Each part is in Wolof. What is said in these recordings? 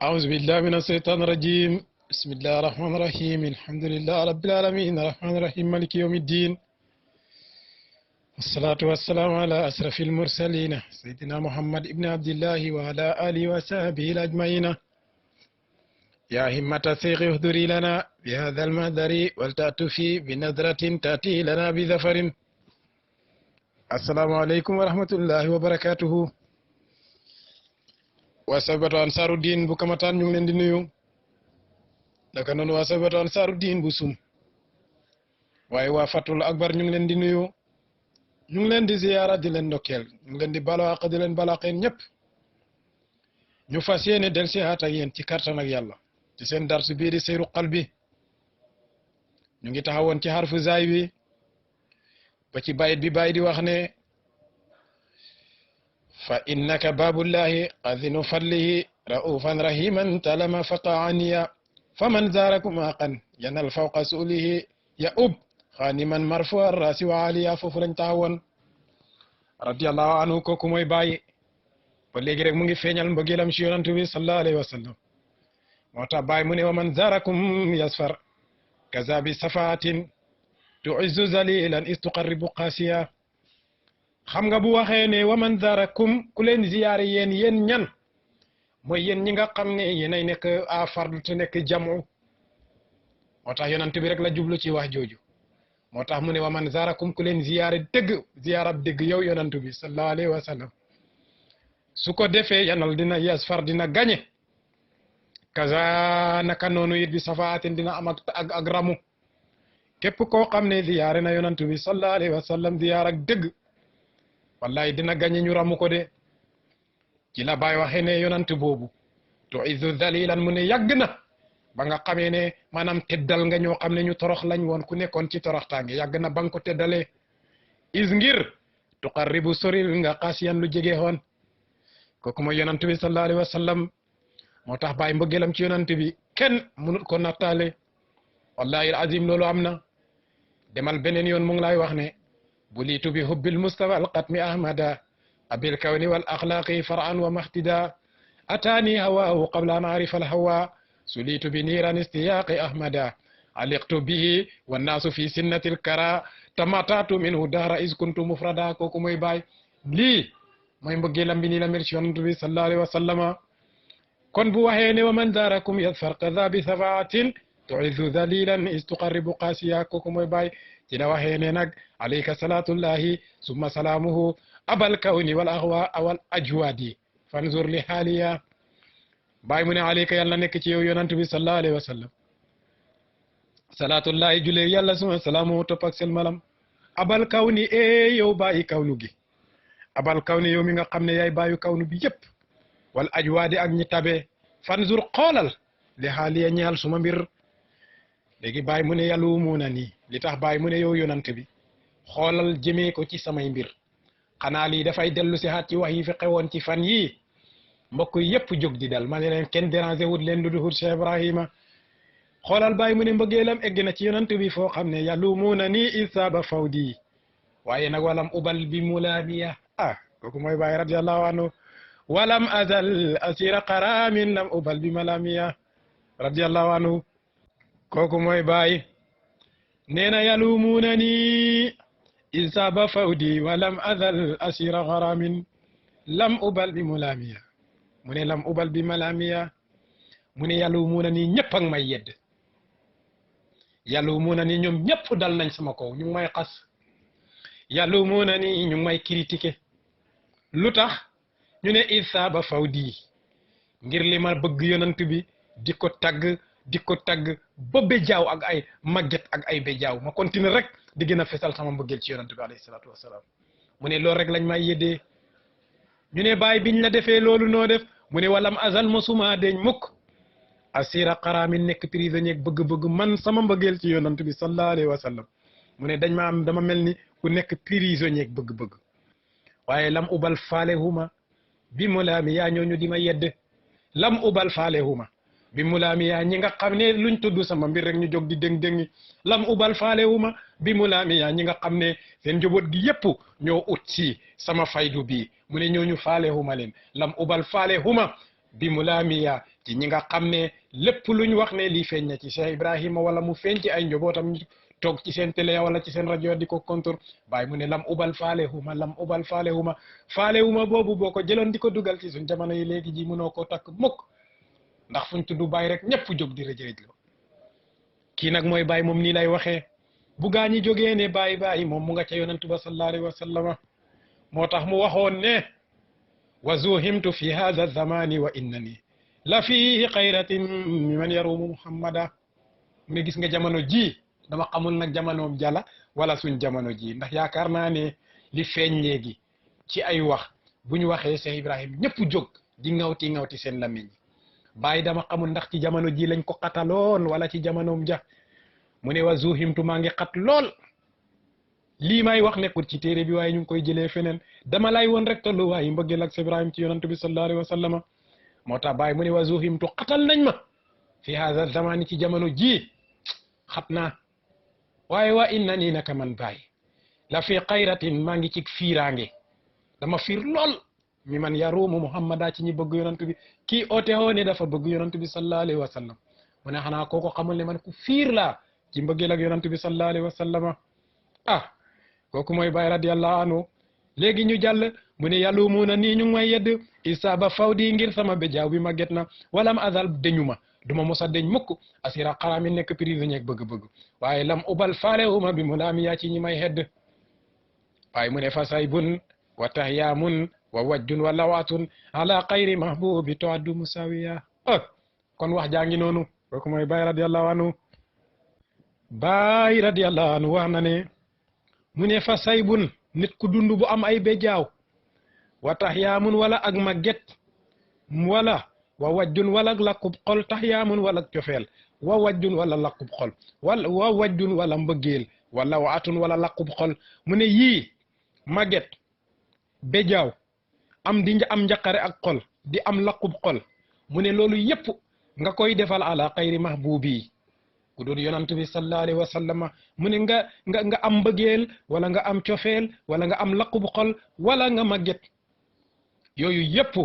أعوذ بالله من الشيطان الرجيم. بسم الله الرحمن الرحيم. الحمد لله رب العالمين الرحمن الرحيم مالك يوم الدين، والصلاة والسلام على أشرف المرسلين سيدنا محمد ابن عبد الله وعلى آله وصحبه أجمعين. يا همة الشيخ اهدري لنا بهذا المهدر ولتأتفي بنظرة تأتي لنا بظفر. السلام عليكم ورحمة الله وبركاته. wasabatu ansaaru diin bu kamataan ñu ngi leen di nuyu, naka noonu wasabatu ansaaru diin bu sum, waaye waa fatul akbar ñu ngi leen di nuyu, ñu ngi leen di ziyaara di leen ndokkeel, ñu ngi leen di balaax di leen balaaxeen ñëpp. ñu fas yéene del si haat ak yéen ci kartan ak yàlla ci seen darsu bii di seyru qalbi. ñu ngi taxawoon ci xarfu zaay bi ba ci bayit bi bayit di wax ne fa innaka babullahi azinu fadlihi raufan rahiman talama faqaaniya faman zaarakum aqan yanal fawqa suulihi ya ub xaaniman marfuar rasi wa aliya. foofu lañ taxawoon radiallahu anhu. kooku mooy bàyyi ba léegi rek mu ngi feeñal mbëggeelam ci yonantu bi sallallahu alayhi wa sallam. moo tax bàyyi mu ne wa man zaarakum yasfar kaza bi safaatin tuizzu zalilan istuqarribu qasiya. xam nga bu waxee ne waman zarakum ku leen ziyaare yéen ñan mooy yéen ñi nga xam ne yéenay nekk a fardu te nekk jamu. moo tax yonent bi rek la jublu ci wax jooju. moo tax mu ne waman zarakum ku leen ziyaare dëgg ziyaarab dëgg yow yonent bi sallallahu alayhi wa sallam. su ko defee yanal dina yasfar dina gañe kaza naka noonu it bi safaatin dina am ak ramu. képp koo xam ne ziyaare na yonent bi sallallahu alayhi wa sallam ziyaar ak dëgg wallahi dina gañe ñu ramu ko de. ci la baay waxee ne yonant boobu to izu zalilan mu ne yàgg na ba nga xamee ne maanaam teddal nga ñoo xam ne ñu torox lañ woon ku nekkoon ci toroxtaange yàgg na ba nga ko teddalee is ngir tuqarribu soril nga xaasiyan lu jege woon. kooku mooy yonant bi sallallahu alayhi wa sallam. moo tax baay mbëggeelam ci yonant bi kenn mënut ko nattaale wallahi azim. loolu am na. demal beneen yoon mu ngi lay wax ne bulitu bi hubbil mustafa alqatmi ahmada abil kawni wal axlaaqi far'an wa mahtida ataani hawaahu qabla an arifa alhawa sulitu bi niiran istiyaqi ahmada aliqtu bihi wannaasu fi sinnati alkara tamatatu minhu dahra is kuntu mufrada. kooku mooy baay. lii mooy mbëggeelam bi nii la mel ci yonent bi sallallahu alayhi wa sallama. kon bu waxee ne wa man zarakum yasfar kaza bi safaatin tuizzu zalilan is tuqarribu qasiya. kooku mooy baay. ci la waxee ne nag alayka salatullahi summa salaamuhu abal kawni wal axwa awal ajwadi fanzur li xaaliya. bàyyi mu ne alayka yàlla nekk ci yow yonant bi sallallahu alayhi wa sallam salatullahi julee yàlla summa salaamuhu topp ak selmalam abal kawni yow bàyyi kawnu gi. abal kawni yow mi nga xam ne yaay bàyyu kawnu bi yëpp wal ajwadi ak ñi tabe fanzur xoolal li xaaliya ñaal suma mbir. léegi bàyyi mu ne yalumuuna nii li tax bàyyi mu ne yow yonant bi xoolal jëmee ko ci samay mbir. xanaa lii dafay dellu si xaat ci wax yi fi xewoon ci fan yii mbokk yëpp jóg di dal ma ne leen kenn déranger wut leen lu duhut Cheikh Ibrahima. xoolal bàyyi mu ne mbëggeelam egg na ci yonant bi foo xam ne yalumuuna nii isaaba fawdi waaye nag walam ubal bi mulaamiya. kooku mooy bàyyi radiallahu anhu. walam azal asira qaramin lam ubal bi malamiya radiallahu anhu. kooku mooy baay. nee na yalumuuna ni isaaba fawdi walam azal asira xaramin lam ubal bi mulamiya. mu ne lam ubal bi malamiya. mu ne yalumuuna ni ñëpp ak may yedd. yalumuuna ni ñoom ñëpp dal nañ sama kaw ñu ngi may xas. yalumuuna ni ñu ngi may critiquer. lu tax ñu ne isaaba fawdi ngir li ma bëgg yonant bi di ko tagg ba bejaaw ak ay màgget ak ay bejaaw ma continue rek di gën a fesal sama mbëggeel ci yonent bi alayhi salaatu wasalaam. mu ne loolu rek lañ may yeddee. ñu ne bàyyi biñ la defee loolu noo def mu ne walam azal mosuma deñ mukk asira xaraamin nekk prisonnier bëgg-bëgg man sama mbëggeel ci yonent bi sallallahu alayhi wa sallam. mu ne dañ ma am dama mel ni ku nekk prisonnier bëgg-bëgg. waaye lam ubal faalehuma bi mulaami yaa ñooñu di ma yedd. lam ubal faalehuma bi mulaamiya ñi nga xam ne luñ tudd sama mbir rek ñu jóg di déng-déngi. lam ubal faalewuma bi mulaamiya ñi nga xam ne seen njaboot gi yëpp ñoo ut si sama faydu bi mu ne ñooñu faalewuma leen. lam ubal faalewuma bi mu laamiya ci ñi nga xam ne lépp luñ wax ne lii feeñ na ci Cheikh Ibrahima wala mu feeñ ci ay njobootam toog ci seen télé wala ci seen rajo di ko kontur bàyyi mu ne lam ubal faalehuma lam ubal faalehuma boobu boo ko jëloon di ko dugal ci suñ jamono yi léegi ji mënoo koo takk mukk ndax fuñ tudd bàyyi rek ñëpp jóg di rëj-rëj lo kii nag mooy bàyyi moom nii lay waxee bu gaa ñi jógee ne bàyyi moom mu nga ca yonantu ba sallallahu alayhi wa sallama moo tax mu waxoon ne wa zuhimtu fi hadha zamani wa innani la fi xayratin man yarumu muhammada mu ne gis nga jamono ji dama xamul nag jamonoom jala wala suñ jamono ji ndax yaakaar naa ne li feeñ léegi ci ay wax bu ñu waxee Cheikh Ibrahim ñëpp jóg di ngawti seen lamiñ bàyyi dama xamul ndax ci jamono ji lañ ko xataloon wala ci jamonoom ja mu ne wa zuhimtu maa ngi xat lool lii may wax nekkul ci téere bi waaye ñu ngi koy jëlee feneen dama lay woon rek tollu waaye mbëggeel ak Ibrahim ci yonantu bi sallallahu alayhi wa sallama moo tax bàyyi mu ne wa zuhimtu xatal nañ ma fi hada zamani ci jamono ji xat naa waaye wa inna nii naka man bàyyi la fi xayratin maa ngi ci fiiraange dama fiir lool mi man yarumu muhammada ci ñi bëgg yonantu bi kii oote hoo ne dafa bëgg yonantu bi sallallahu alayhi wa sallam mu ne xanaa kooko xamul ne man ku fiir laa ci mbëggeel ak yonantu bi sallallahu alayhi wa sallama kooku mooy Baay radiyallahu anhu léegi ñu jàll mu ne yàllumuuna nii ñu ngi may yedd isaaba fawdi ngir sama béjaaw bi màgget na walam azal deñu ma duma mosa deñ mukk asira xaraami nekk prisonnier bëgg-bëgg waaye lam ubal faalewuma bi mu laami yaa ci ñi may hedd waaye mu ne fa saybun wa tahyaamun wa wajjun wa lawaatun ala xayri mahbubi toaddu musawiya kon wax jaa ngi noonu kooku mooy Baay radiyallahu anhu Baay radiyallahu anhu wax na ne mu ne fa saybun nit ku dund bu am ay béjaaw wa tahyaamun wala ak màgget wala wa wajjun wala lakkub xol tahyaamun wala cofeel wa wajjun wala lakkub xol wa wajjun wala mbëggeel wala waatun wala lakkub xol mu ne yii màgget béjaaw am njaqare ak xol di am lakkub xol mu ne loolu yépp nga koy defal ala xayri mahbubi ku doon yonant bi sallallahu alayhi wa sallam mu ne nga am mbëggeel wala nga am cofeel wala nga am laqub xol wala nga màgget yooyu yëpp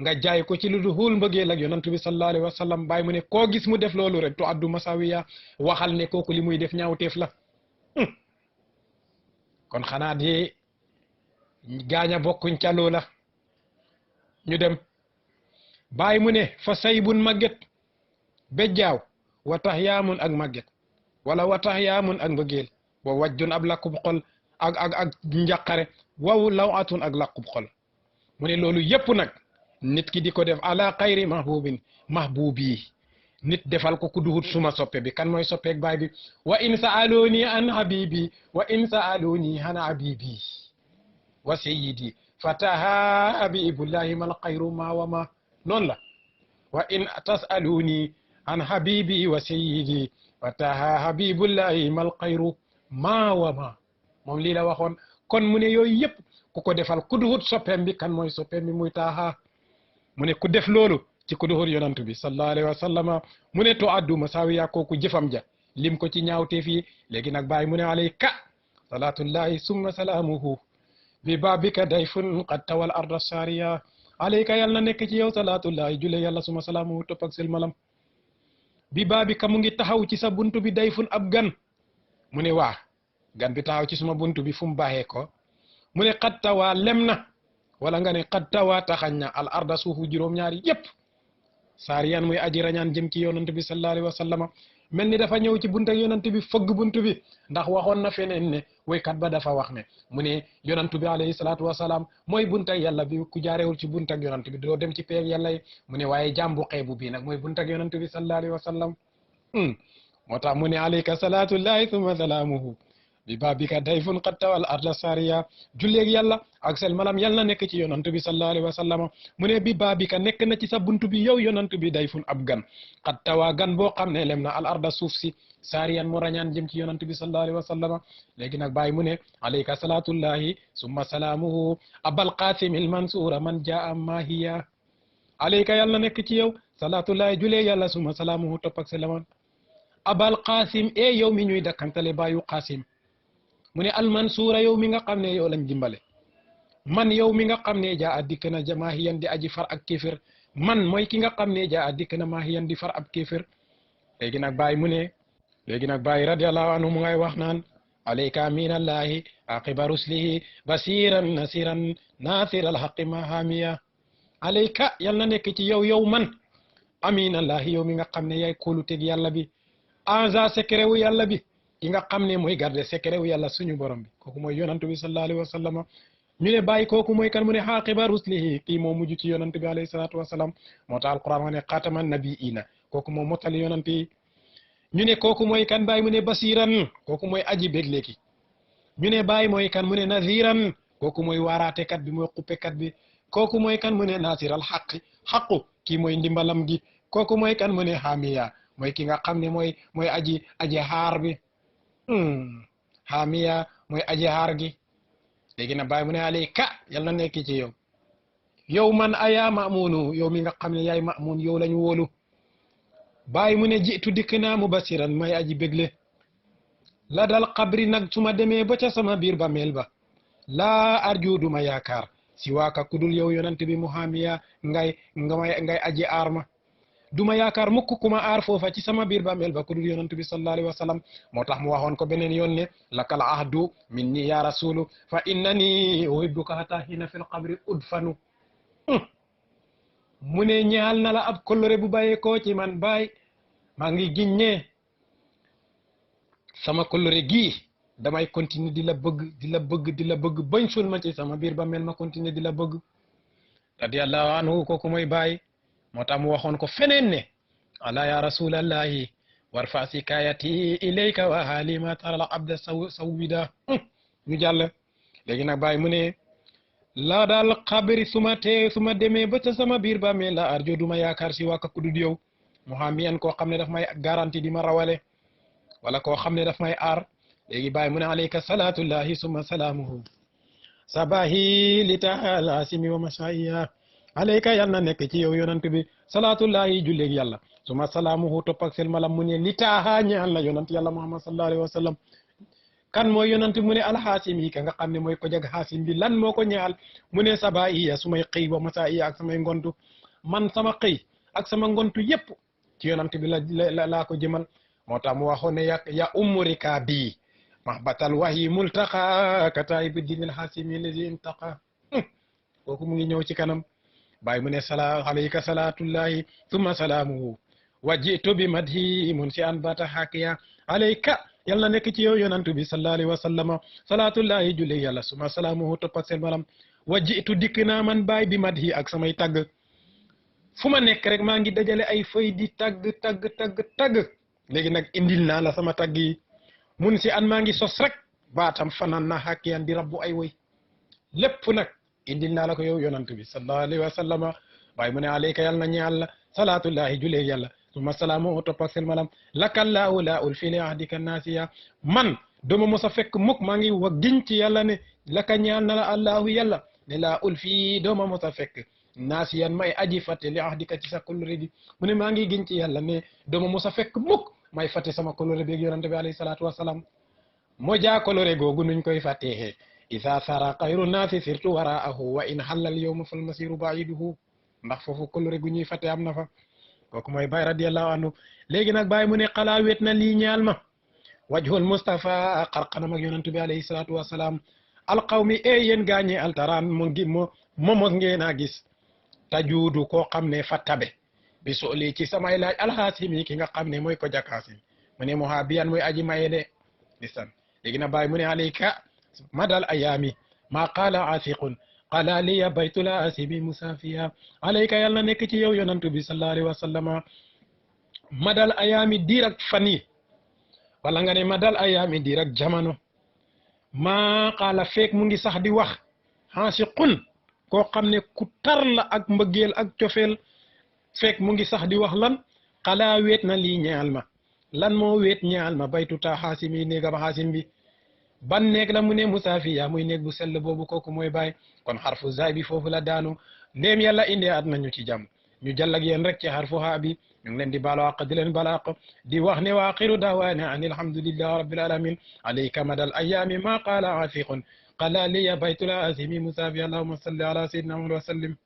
nga jaay ko ci lu dul mbëggeel ak yonant bi sallallahu alayhi wa sallam bàyyi mu ne koo gis mu def loolu rek to addu masawiya waxal ne kooku li muy def ñaawteef la kon xanaa di gaaña bokkuñ ca loola ñu dem bàyyi mu ne fa saybun màgget bejjaaw wa tahyaamun ak màgget wala wa tahyaamun ak mbëggeel wa wajjun ab lakkub xol ak njaqare waw lawatun ak lakkub xol mu ne loolu yépp nag nit ki di ko def ala xayri mahbubi nit defal ko ku duhut suma soppe bi kan mooy soppeek baay bi wa in sa'aluni an habibi wa in sa'aluni an habibi wa sayyidi fataha habibullahi mal xayru ma wa ma noonu la wa in tas'aluni an habibi wa sayyidi fataha habibullahi mal xayru ma wa ma moom lii la waxoon kon mu ne yooyu yëpp ku ko defal ku duhut soppeem bi kan mooy soppeem bi muy taaha mu ne ku def loolu ci ku duhut yonantu bi sallallahu alayhi wa sallama mu ne to addu masawiya kooku jëfam ja lim ko ci ñaawteef yi léegi nag bàyyi mu ne alayka salatullahi summa salaamuhu bi babika dayfun qad tawal arda sariya alayka yàlla na nekk ci yow salatullahi julle yàlla summa salaamuhu topp ak selmalam bi babika mu ngi taxaw ci sa buntu bi dayfun ab gan mu ne waa gan bi taxaw ci suma buntu bi fu mu baaxee ko mu ne qad tawa lem na wala nga ne qad tawa taxañ na al arda suufu juróom-ñaari yépp saariyan muy aji rañaan jëm ci yonant bi sallallahu alayhi wa sallama mel ni dafa ñëw ci buntu ak yonant bi fëgg buntu bi ndax waxoon na feneen ne woykat ba dafa wax ne mu ne yonantu bi alayhi salaatu wasalaam mooy buntu ak yàlla bi ku jaarewul ci buntu ak yonant bi doo dem ci peeg yàlla yi mu ne waaye jàmbu xeebu bii nag mooy buntu ak yonant bi sallallahu alayhi wa sallam moo tax mu ne alayka salaatullahi thumma salaamuhu bi babika dayfun qad tawal arda sariya julleeg yàlla ak sel malam yàlla na nekk ci yonantu bi sallallahu alayhi wa sallam mu ne bi babika nekk na ci sa buntu bi yow yonantu bi dayfun ab gan qad tawa gan boo xam ne lem na al arda suuf si sariyan mu rañaan jëm ci yonantu bi sallallahu alayhi wa sallam léegi nag bàyyi mu ne alayka salatullahi summa salaamuhu abal qasim il mansura man jaa mahiya alayka yàlla na nekk ci yow salatullahi julleeg yàlla summa salaamuhu topp ak salaman abal qasim yow mi ñuy dakkantale baayu qasim mu ne almansuura yow mi nga xam ne yow lañ dimbale man yow mi nga xam ne jaa dikk na jamaahiyan di aji far ak kéefir man mooy ki nga xam ne jaa dikk na maahiyan di far ab kéefër léegi nag bàyyi mu ne léegi nag bàyyi radiallahu anhu mu ngay wax naan alayka min allahi aqiba ruslihi basiran nasiran naasir alhaqi mahamiya alayka yal na nekk ci yow man amin allahi yow mi nga xam ne yaay kóoluteg yàlla bi agent secret wu yàlla bi ki nga xam ne mooy garde secret wu yàlla suñu borom bi kooku mooy yonantu bi sallallahu alayhi wa sallam ñu ne bàyyi kooku mooy kan mu ne aqiba ruslihi kii moo mujj ci yonantu bi alayhi salatu wasalam moo tax alquran wax ne xaatama nabiina kooku moo mottali yonant yi ñu ne kooku mooy kan bàyyi mu ne basiran kooku mooy aji bégleeki ñu ne bàyyi mooy kan mu ne naziran kooku mooy waaraatekat bi mooy xuppekat bi kooku mooy kan mu ne nasiral xaqu kii mooy ndimbalam gi kooku mooy kan mu ne xaamiya mooy ki nga xam ne mooy aji xaar bi xaamiya mooy aji xaar gi léegi na bàyyi mu ne alayka yal na nekk ci yow man aya mamunu yow mi nga xam ne yaay mamun yow lañ wóolu bàyyi mu ne jiitu dikk naa mu basiran may aji bégle la dal xabri nag su ma demee ba ca sama biir ba meel ba laa arju duma yaakaar si waaka kudul yow yonant bi muhamiya ngay aji aar ma duma yaakaar mukk kuma aar foofa ci sama biir ba meel ba kudul yonant bi sallallahu alayhi wa sallam moo tax mu waxoon ko beneen yoon ne lakal ahdu minni ya rasulu fa innani uhibbuka hatta hina fil qabri udfanu mu ne ñaal na la ab kolore bu bàyyee koo ci man baay maa ngi giññee sama kolore gii damay continuer di la bëgg bañ sul ma ci sama biir ba mel ma continuer di la bëgg radiyallahu anhu kooku mooy baay moo tax mu waxoon ko feneen ne ala ya rasulallahi warfa sikayati ilayka wa hali ma tara al abda sawwida ñu jàll léegi nag baay mu ne la daal xabri su ma demee ba ca sama biir ba mel la arjo duma yaakaar si waa ku dul yow muhamiyan koo xam ne daf may garanti di ma rawale wala koo xam ne daf may aar léegi bàyyi mu ne alayka salatullahi summa salaamuhu sabahi li taal asimi wa masaiya alayka yal na nekk ci yow yonant bi salatullahi julleeg yàlla summa salaamuhu topp ak sel malam mu ne li taaha ñaan la yonant yàlla muhammad sallallahu alayhi wa sallam kan mooy yonant mu ne alxaasim yi ka nga xam ne mooy ko jag xaasim bi lan moo ko ñaal mu ne sabaiya su may xëy wa masaiya ak samay ngontu man sama xëy ak sama ngontu yépp ci yonant bi laa ko jëmal moo tax mu waxoon ne ya umurika bii mahbatal wahyi multaqa kataay bi dinil xaasimi lazi intaqa kooku mu ngi ñëw ci kanam bàyyi mu ne alayka salatullahi summa salaamuhu wa jitu bi madhi mun si an bata hakiya alayka yal na nekk ci yow yonantu bi sallallahu alayhi wa sallama salatullahi julli yàlla summa salaamuhu topp ak seen malam wa jitu dikk naa man baay bi madhi ak samay tagg fu ma nekk rek maa ngi dajale ay fëy di tagg léegi nag indil naa la sama tagg yi mun si an maa ngi sos rek baatam fanaan na hakiyan di rabbu ay woy lépp nag indil naa la ko yow yonantu bi sallallahu alayhi wa sallama waaye mu ne alayka yàlla na ñaal la salatullahi julee yàlla summa salaamu topp ak seen malam lakallaahu laa ul fi li ahdika naasiya man duma mos a fekk mukk maa ngi wa giñ ci yàlla ne laka ñaal na la allahu yàlla ne laa ul fii dooma mos a fekk naasiyan may aji fàtte li ahdika ci sa kolore bi mu ne maa ngi giñ ci yàlla ne dooma mos a fekk mukk may fàtte sama kolore bi ak yonante bi alayhi salaatu wasalaam moo jaa kolore googu nuñ koy fàttee isa sara xayru naasi sirtu waraahu wa in xallal yowma fal masiru baiduhu ndax foofu kolore gu ñuy fàtte am na fa kooku mooy Baay radiyallahu anhu léegi nag Baay mu ne xalaa wet na lii ñaal ma wajhul Mustafa xarxanam ak yonantu bi alayhi salaatu wasalaam alqawmi yéen gaañe altaraan momos ngeen a gis tajuudu koo xam ne fa tabe bi sooli ci samay laaj alxaasimi ki nga xam ne mooy ko jakaasim mu ne muhabiyan mooy aji maye de lisan léegi na Baay mu ne alayka madal ayaami ma qaala asiqun qala liya baytul asimi musafiya alayka yàlla na nekk ci yow yonantu bi sallallahu alayhi wa sallama madal ayaami diir ak fan yi wala nga ne madal ayaami diir ak jamono maa qaala feek mu ngi sax di wax asiqun koo xam ne ku tar la ak mbëggeel ak cofeel feek mu ngi sax di wax lan xalaa weet na lii ñaal ma lan moo weet ñaal ma baytu ta xaasimi néegam xaasim bi ban néeg la mu ne musaafiya muy néeg bu sell boobu kooku mooy Baay kon xarfu zaay bi foofu la daanu ndéem yàlla indee at nañu ci jàmm ñu jàll ak yéen rek ci xarfu haa bi ñu ngi leen di baalu àq di leen baal àq di wax ne wa axiru daawaana an alhamdulillahi rabbil alamin alayka madal ayaami ma qaala afiqun qala liya baytul asimi musaafiya allahumma salli ala sayyidina Muhammad wa sallim